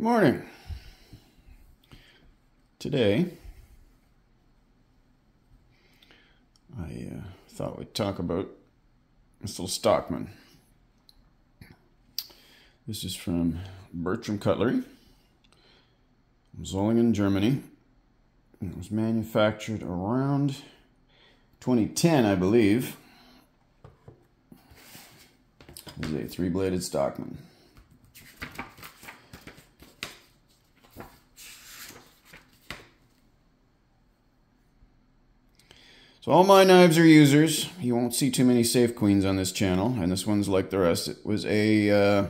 Good morning. Today, I thought we'd talk about this little Stockman. This is from Bertram Cutlery, Solingen, Germany. It was manufactured around 2010, I believe. This is a three-bladed Stockman. So all my knives are users. You won't see too many safe queens on this channel, and this one's like the rest. It was a,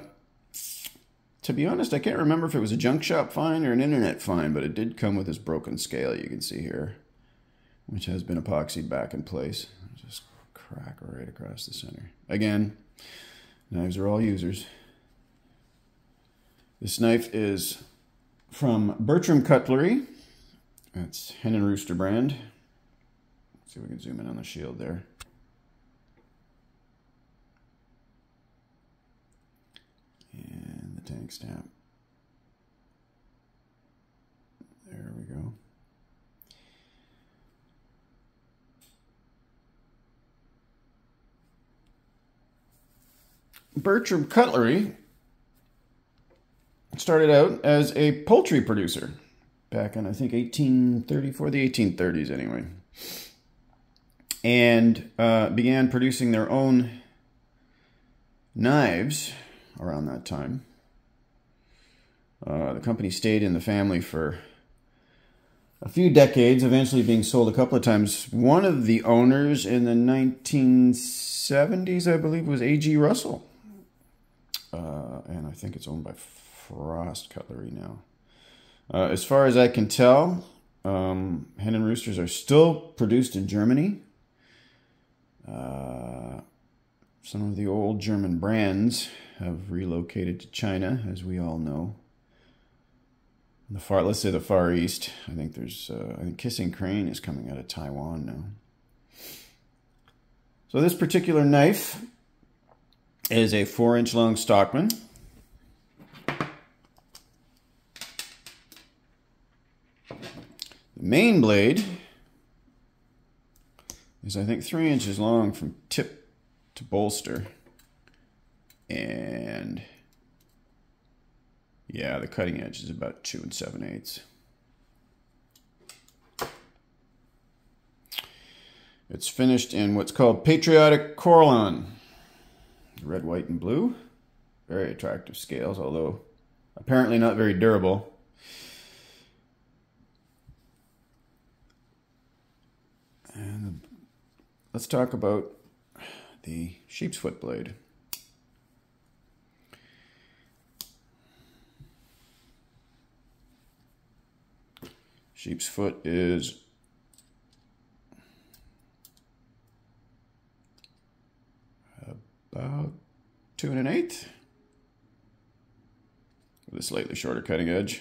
to be honest, I can't remember if it was a junk shop find or an internet find, but it did come with this broken scale you can see here, which has been epoxied back in place. Just crack right across the center. Again, knives are all users. This knife is from Bertram Cutlery. That's Hen and Rooster brand. See if we can zoom in on the shield there. And the tank stamp. There we go. Bertram Cutlery started out as a poultry producer back in, I think, 1834, the 1830s anyway. And began producing their own knives around that time. The company stayed in the family for a few decades, eventually being sold a couple of times. One of the owners in the 1970s, I believe, was A.G. Russell. And I think it's owned by Frost Cutlery now. As far as I can tell, Hen and Roosters are still produced in Germany. Some of the old German brands have relocated to China, as we all know. Let's say the Far East. I think there's, I think Kissing Crane is coming out of Taiwan now. So this particular knife is a 4-inch long Stockman. The main blade is, I think, 3 inches long from tip to bolster. And yeah, the cutting edge is about 2 7/8. It's finished in what's called patriotic Corlan. Red, white, and blue. Very attractive scales, although apparently not very durable. And let's talk about the sheep's foot blade. Sheep's foot is about 2 1/8 with a slightly shorter cutting edge.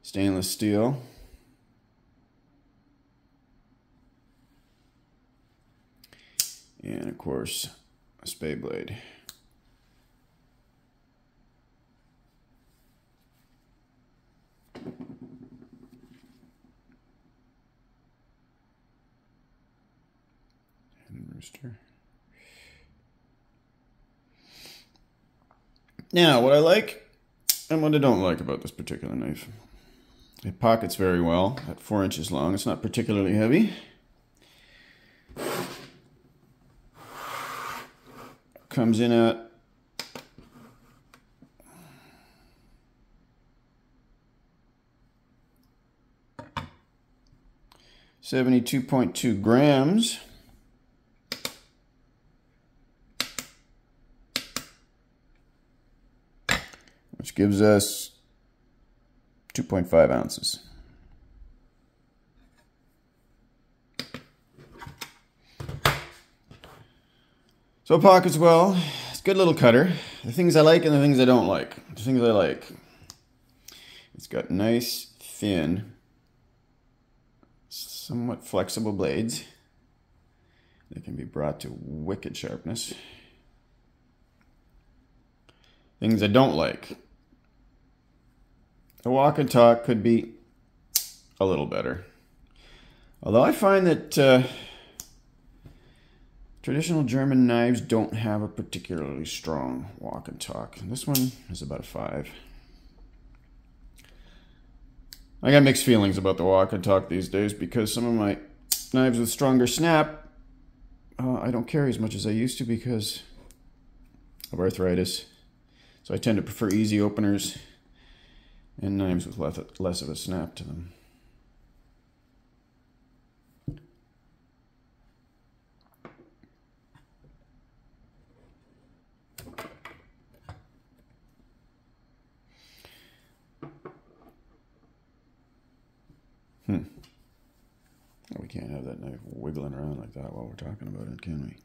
Stainless steel. And of course, a spade blade. And rooster. Now, what I like and what I don't like about this particular knife. It pockets very well at 4 inches long. It's not particularly heavy. Comes in at 72.2 grams. Which gives us 2.5 ounces. So it pockets well. It's a good little cutter. The things I like and the things I don't like. The things I like. It's got nice, thin, somewhat flexible blades. It can be brought to wicked sharpness. Things I don't like. The walk and talk could be a little better. Although I find that traditional German knives don't have a particularly strong walk and talk. This one is about a 5. I got mixed feelings about the walk and talk these days because some of my knives with stronger snap, I don't carry as much as I used to because of arthritis. So I tend to prefer easy openers and knives with less of a snap to them. We can't have that knife wiggling around like that while we're talking about it, can we?